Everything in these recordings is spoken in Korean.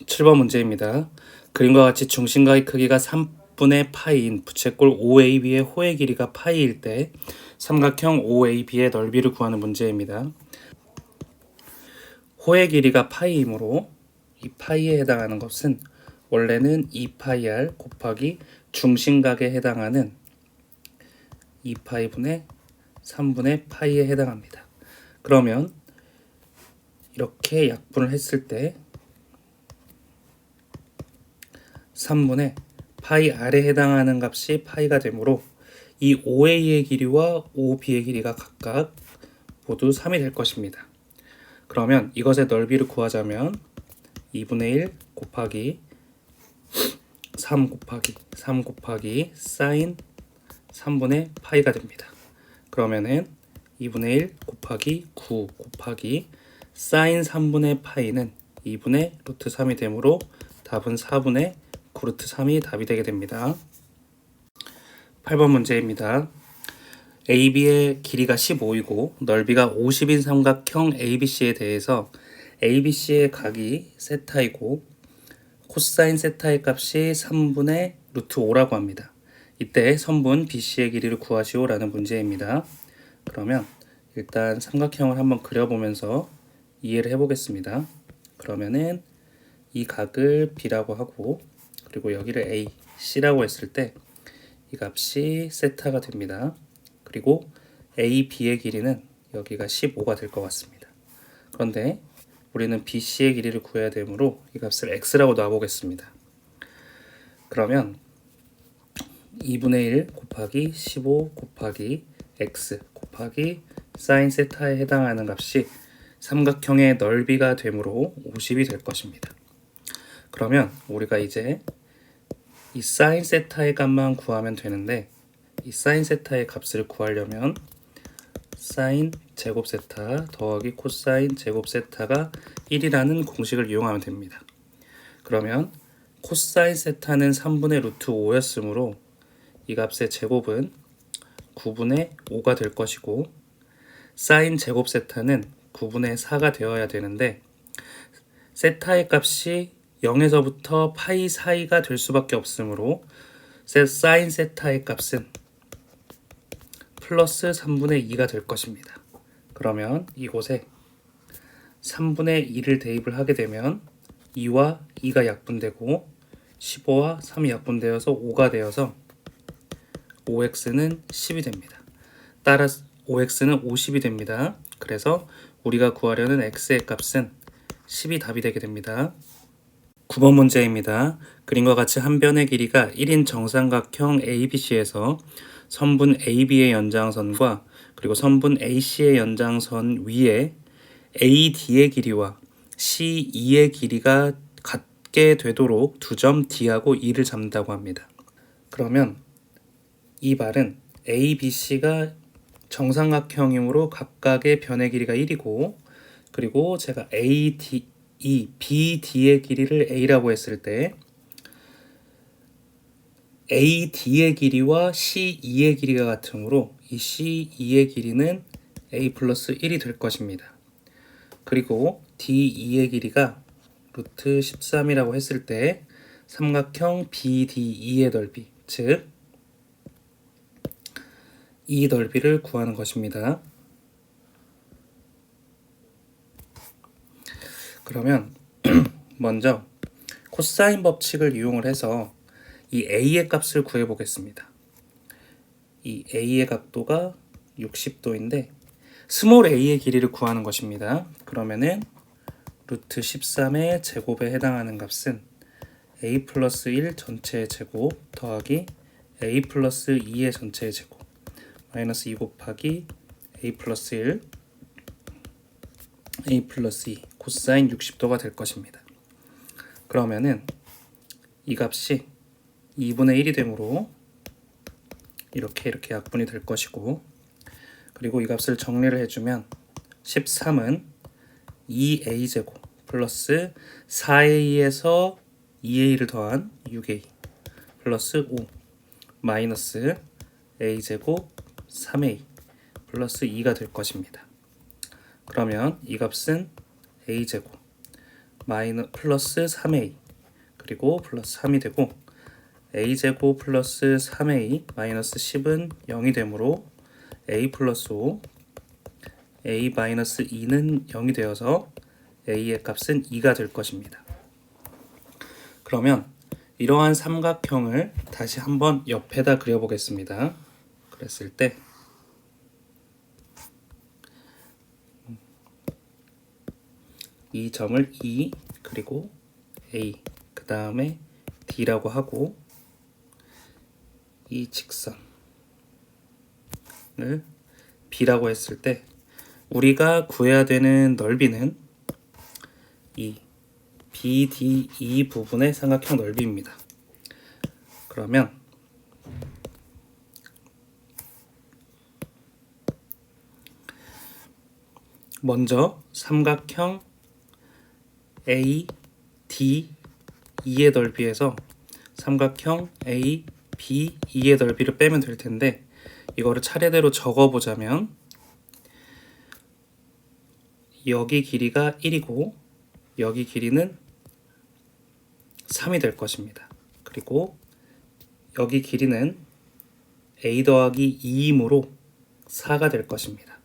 7번 문제입니다. 그림과 같이 중심각의 크기가 3분의 파이인 부채꼴 OAB의 호의 길이가 파이일 때 삼각형 OAB의 넓이를 구하는 문제입니다. 호의 길이가 파이이므로 이 파이에 해당하는 것은 원래는 2파이r 곱하기 중심각에 해당하는 2파이분의 3분의 파이에 해당합니다. 그러면 이렇게 약분을 했을 때 3분의 파이 r에 해당하는 값이 파이가 되므로 이 OA의 길이와 OB의 길이가 각각 모두 3이 될 것입니다. 그러면 이것의 넓이를 구하자면 2분의 1 곱하기 3 곱하기 사인 3분의 파이가 됩니다. 그러면은 2분의 1 곱하기 9 곱하기 사인 3분의 파이는 2분의 루트 3이 되므로 답은 4분의 9루트 3이 답이 되게 됩니다. 8번 문제입니다. AB의 길이가 15이고 넓이가 50인 삼각형 ABC에 대해서 ABC의 각이 세타이고 코사인 세타의 값이 3분의 루트 5라고 합니다. 이때 선분 BC의 길이를 구하시오 라는 문제입니다. 그러면 일단 삼각형을 한번 그려보면서 이해를 해보겠습니다. 그러면은 이 각을 B라고 하고 그리고 여기를 A, C라고 했을 때 이 값이 세타가 됩니다. 그리고 A, B의 길이는 여기가 15가 될 것 같습니다. 그런데 우리는 BC의 길이를 구해야 되므로 이 값을 X라고 놔보겠습니다. 그러면 2분의 1 곱하기 15 곱하기 X 곱하기 사인 세타에 해당하는 값이 삼각형의 넓이가 되므로 50이 될 것입니다. 그러면 우리가 이제 이 사인 세타의 값만 구하면 되는데 이 사인 세타의 값을 구하려면 사인 제곱 세타 더하기 코사인 제곱 세타가 1이라는 공식을 이용하면 됩니다. 그러면 코사인 세타는 3분의 루트 5였으므로 이 값의 제곱은 9분의 5가 될 것이고 사인 제곱 세타는 9분의 4가 되어야 되는데 세타의 값이 0에서부터 파이 사이가 될 수밖에 없으므로 사인 세타의 값은 플러스 3분의 2가 될 것입니다. 그러면 이곳에 3분의 2를 대입을 하게 되면 2와 2가 약분되고 15와 3이 약분되어서 5가 되어서 5x는 10이 됩니다. 따라서 5x는 50이 됩니다. 그래서 우리가 구하려는 x의 값은 10이 답이 되게 됩니다. 9번 문제입니다. 그림과 같이 한 변의 길이가 1인 정삼각형 ABC에서 선분 AB의 연장선과 그리고 선분 AC의 연장선 위에 AD의 길이와 CE의 길이가 같게 되도록 두 점 D하고 E를 잡는다고 합니다. 그러면 이 말은 ABC가 정삼각형이므로 각각의 변의 길이가 1이고 그리고 제가 BD의 길이를 A라고 했을 때 AD의 길이와 CE의 길이가 같으므로 이 CE의 길이는 A 플러스 1이 될 것입니다. 그리고 DE의 길이가 루트 13이라고 했을 때 삼각형 BDE의 넓이, 즉 이 넓이를 구하는 것입니다. 그러면 먼저 코사인 법칙을 이용을 해서 이 A의 값을 구해 보겠습니다. 이 A의 각도가 60도인데 스몰 a의 길이를 구하는 것입니다. 그러면은 루트 13의 제곱에 해당하는 값은 a 플러스 1 전체의 제곱 더하기 a 플러스 2의 전체의 제곱 마이너스 2 곱하기 a 플러스 1 a 플러스 2 코사인 60도가 될 것입니다. 그러면은 이 값이 2분의 1이 되므로 이렇게 약분이 될 것이고 그리고 이 값을 정리를 해주면 13은 2a제곱 플러스 4a에서 2a를 더한 6a 플러스 5 마이너스 a제곱 3a 플러스 2가 될 것입니다. 그러면 이 값은 a제곱 플러스 3a 그리고 플러스 3이 되고 a제곱 플러스 3a 마이너스 10은 0이 되므로 a 플러스 5 a 마이너스 2는 0이 되어서 a의 값은 2가 될 것입니다. 그러면 이러한 삼각형을 다시 한번 옆에다 그려보겠습니다. 그랬을 때 이 점을 E 그리고 A 그 다음에 D라고 하고 이 직선을 B라고 했을 때 우리가 구해야 되는 넓이는 이 BDE 부분의 삼각형 넓이입니다. 그러면 먼저 삼각형 ADE의 넓이에서 삼각형 ABE의 넓이를 빼면 될 텐데 이거를 차례대로 적어보자면 여기 길이가 1이고 여기 길이는 3이 될 것입니다. 그리고 여기 길이는 a 더하기 2이므로 4가 될 것입니다.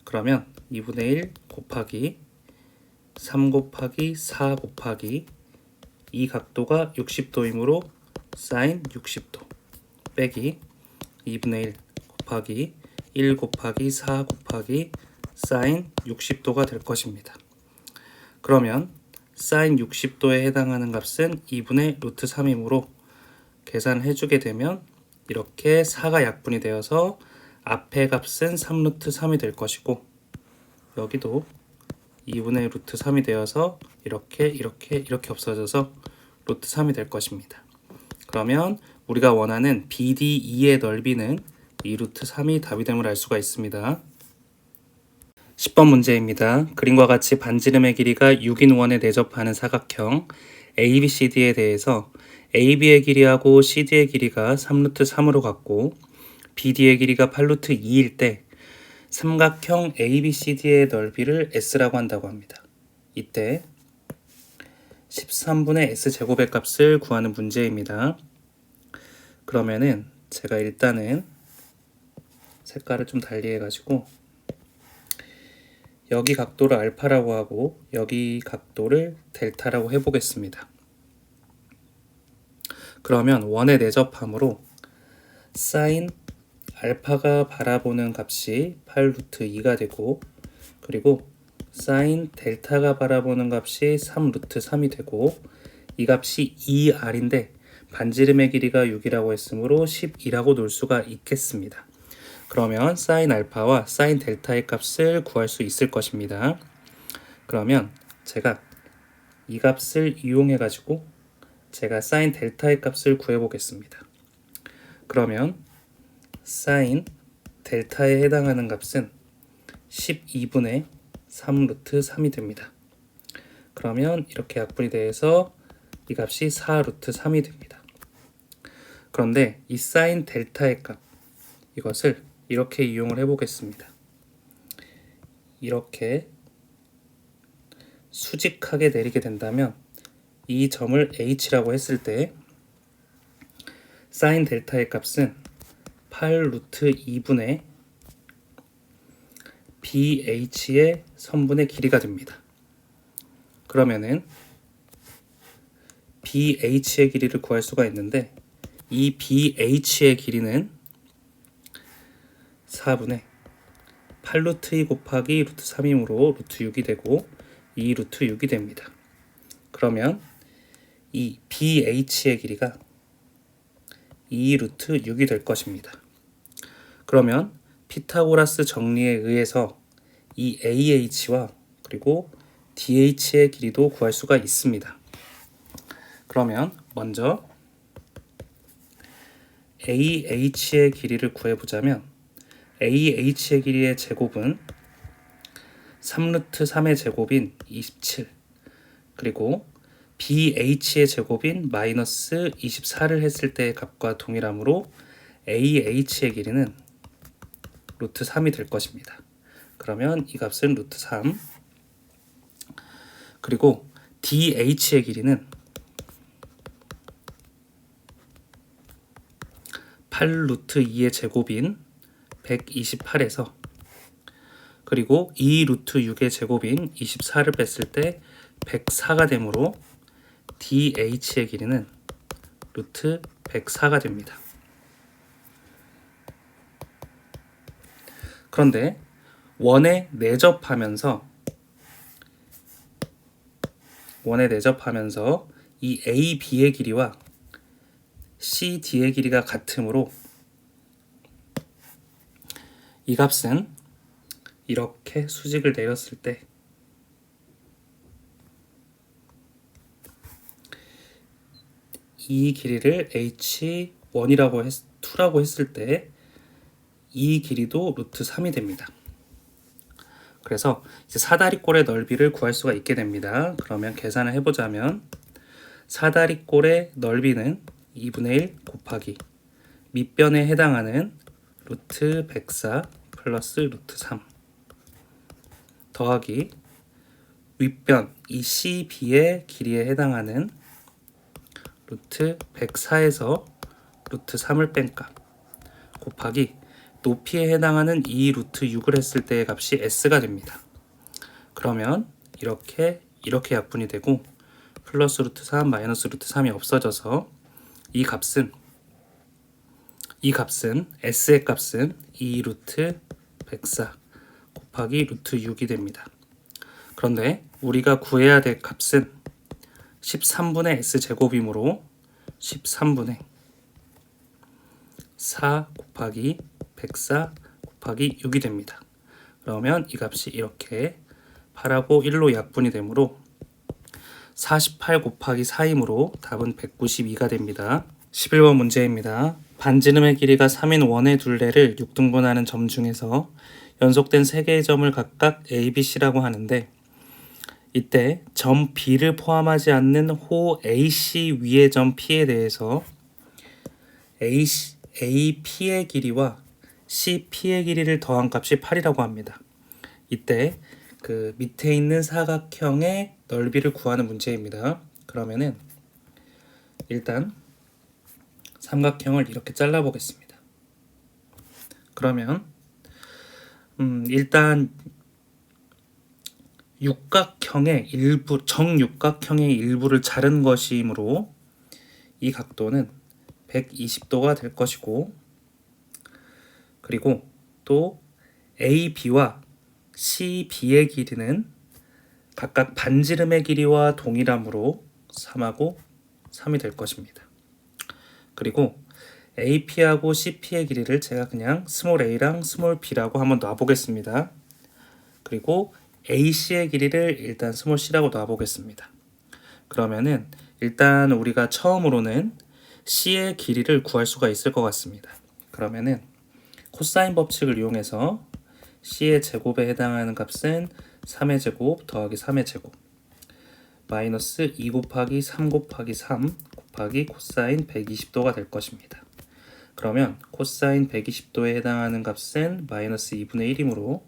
그러면 2분의 1 곱하기 3 곱하기 4 곱하기 이 각도가 60도이므로 사인 60도 빼기 2분의 1 곱하기 1 곱하기 4 곱하기 사인 60도가 될 것입니다. 그러면 사인 60도에 해당하는 값은 2분의 루트 3이므로 계산을 해주게 되면 이렇게 4가 약분이 되어서 앞의 값은 3루트 3이 될 것이고 여기도 2분의 루트 3이 되어서 이렇게 없어져서 루트 3이 될 것입니다. 그러면 우리가 원하는 BDE의 넓이는 2루트 3이 답이 됨을 알 수가 있습니다. 10번 문제입니다. 그림과 같이 반지름의 길이가 6인 원에 내접하는 사각형 ABCD에 대해서 AB의 길이하고 CD의 길이가 3루트 3으로 같고 BD의 길이가 8루트 2일 때 삼각형 ABCD의 넓이를 S라고 한다고 합니다. 이때 13분의 S제곱의 값을 구하는 문제입니다. 그러면은 제가 일단은 색깔을 좀 달리 해가지고 여기 각도를 알파라고 하고 여기 각도를 델타라고 해보겠습니다. 그러면 원에 내접함으로 사인 알파가 바라보는 값이 8루트 2가 되고 그리고 사인 델타가 바라보는 값이 3루트 3이 되고 이 값이 2R인데 반지름의 길이가 6이라고 했으므로 12라고 놓을 수가 있겠습니다. 그러면 사인 알파와 사인 델타의 값을 구할 수 있을 것입니다. 그러면 제가 이 값을 이용해 가지고 제가 사인 델타의 값을 구해 보겠습니다. 그러면 사인 델타에 해당하는 값은 12분의 3루트 3이 됩니다. 그러면 이렇게 약분이 돼서 이 값이 4루트 3이 됩니다. 그런데 이 사인 델타의 값 이것을 이렇게 이용을 해보겠습니다. 이렇게 수직하게 내리게 된다면 이 점을 H라고 했을 때 사인 델타의 값은 8루트 2분의 BH의 선분의 길이가 됩니다. 그러면은 BH의 길이를 구할 수가 있는데 이 BH의 길이는 4분의 8루트 2 곱하기 루트 3이므로 루트 6이 되고 2 루트 6이 됩니다. 그러면 이 BH의 길이가 2 루트 6이 될 것입니다. 그러면 피타고라스 정리에 의해서 이 AH와 그리고 DH의 길이도 구할 수가 있습니다. 그러면 먼저 AH의 길이를 구해보자면 AH의 길이의 제곱은 3루트 3의 제곱인 27 그리고 BH의 제곱인 마이너스 24를 했을 때의 값과 동일하므로 AH의 길이는 루트 3이 될 것입니다. 그러면 이 값은 루트 3 그리고 DH의 길이는 8 루트 2의 제곱인 128에서 그리고 2 루트 6의 제곱인 24를 뺐을 때 104가 되므로 DH의 길이는 루트 104가 됩니다. 그런데 원에 내접하면서 이 AB의 길이와 CD의 길이가 같으므로 이 값은 이렇게 수직을 내렸을 때 이 길이를 H1이라고 했을 때 이 길이도 루트 3이 됩니다. 그래서 이제 사다리꼴의 넓이를 구할 수가 있게 됩니다. 그러면 계산을 해보자면 사다리꼴의 넓이는 2분의 1 곱하기 밑변에 해당하는 루트 104 플러스 루트 3 더하기 윗변 이 CB의 길이에 해당하는 루트 104에서 루트 3을 뺀 값 곱하기 높이에 해당하는 2 루트 6을 했을 때의 값이 S가 됩니다. 그러면 이렇게 약분이 되고 플러스 루트 3 마이너스 루트 3이 없어져서 이 값은 S의 값은 2 루트 104 곱하기 루트 6이 됩니다. 그런데 우리가 구해야 될 값은 13분의 S제곱이므로 13분의 4 곱하기 104 곱하기 6이 됩니다. 그러면 이 값이 이렇게 8하고 1로 약분이 되므로 48 곱하기 4이므로 답은 192가 됩니다. 11번 문제입니다. 반지름의 길이가 3인 원의 둘레를 6등분하는 점 중에서 연속된 3개의 점을 각각 A, B, C라고 하는데 이때 점 B를 포함하지 않는 호 AC 위의 점 P에 대해서 AP의 길이와 CP의 길이를 더한 값이 8이라고 합니다. 이때 그 밑에 있는 사각형의 넓이를 구하는 문제입니다. 그러면은 일단 삼각형을 이렇게 잘라 보겠습니다. 그러면 일단 육각형의 일부 정육각형의 일부를 자른 것이므로 이 각도는 120도가 될 것이고 그리고 또 AB와 CB의 길이는 각각 반지름의 길이와 동일하므로 3하고 3이 될 것입니다. 그리고 AP하고 CP의 길이를 제가 그냥 스몰 a랑 스몰 b라고 한번 놔보겠습니다. 그리고 AC의 길이를 일단 스몰 c라고 놔보겠습니다. 그러면은 일단 우리가 처음으로는 C의 길이를 구할 수가 있을 것 같습니다. 그러면은 코사인 법칙을 이용해서 C의 제곱에 해당하는 값은 3의 제곱 더하기 3의 제곱 마이너스 2 곱하기 3 곱하기 3 곱하기 코사인 120도가 될 것입니다. 그러면 코사인 120도에 해당하는 값은 마이너스 2분의 1이므로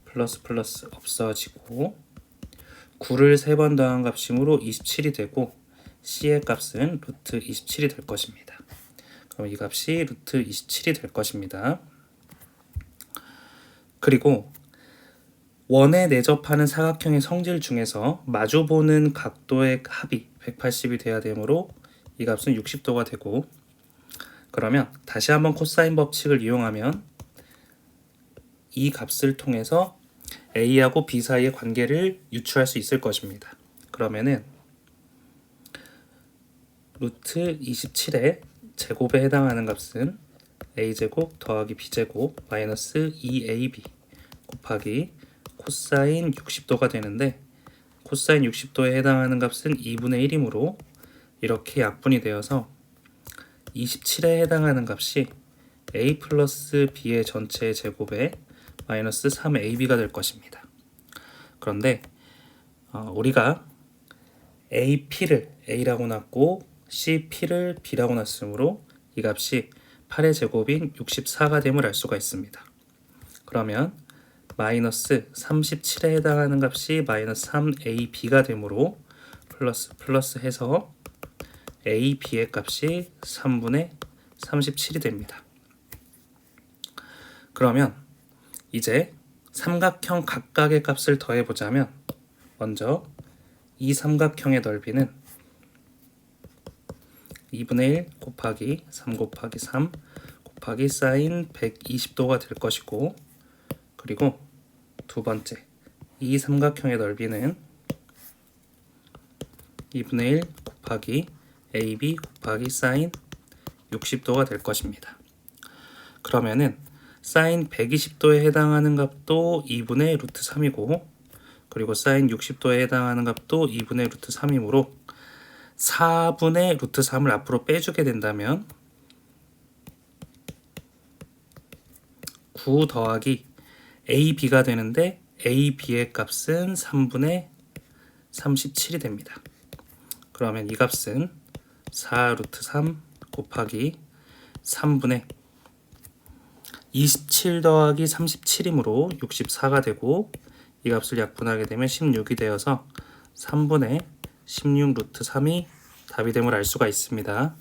플러스 플러스 없어지고 9를 3번 더한 값이므로 27이 되고 C의 값은 루트 27이 될 것입니다. 그럼 이 값이 루트 27이 될 것입니다. 그리고 원에 내접하는 사각형의 성질 중에서 마주보는 각도의 합이 180이 돼야 되므로 이 값은 60도가 되고 그러면 다시 한번 코사인 법칙을 이용하면 이 값을 통해서 A하고 B 사이의 관계를 유추할 수 있을 것입니다. 그러면은 루트 27의 제곱에 해당하는 값은 A제곱 더하기 B제곱 마이너스 2AB 곱하기 코사인 60도가 되는데 코사인 60도에 해당하는 값은 2분의 1이므로 이렇게 약분이 되어서 27에 해당하는 값이 A 플러스 B의 전체 제곱에 마이너스 3AB가 될 것입니다. 그런데 우리가 AP를 A라고 놨고 CP를 B라고 놨으므로 이 값이 8의 제곱인 64가 됨을 알 수가 있습니다. 그러면 마이너스 37에 해당하는 값이 마이너스 3AB가 되므로 플러스 해서 a, b의 값이 3분의 37이 됩니다. 그러면 이제 삼각형 각각의 값을 더해보자면 먼저 이 삼각형의 넓이는 2분의 1 곱하기 3 곱하기 3 곱하기 사인 120도가 될 것이고, 그리고 두 번째 이 삼각형의 넓이는 2분의 1 곱하기 AB 곱하기 사인 60도가 될 것입니다. 그러면은 사인 120도에 해당하는 값도 2분의 루트 3이고, 그리고 사인 60도에 해당하는 값도 2분의 루트 3이므로 4분의 루트 3을 앞으로 빼주게 된다면 9 더하기 AB가 되는데 AB의 값은 3분의 37이 됩니다. 그러면 이 값은 4 루트 3 곱하기 3분의 27 더하기 37이므로 64가 되고, 이 값을 약분하게 되면 16이 되어서 3분의 16 루트 3이 답이 됨을 알 수가 있습니다.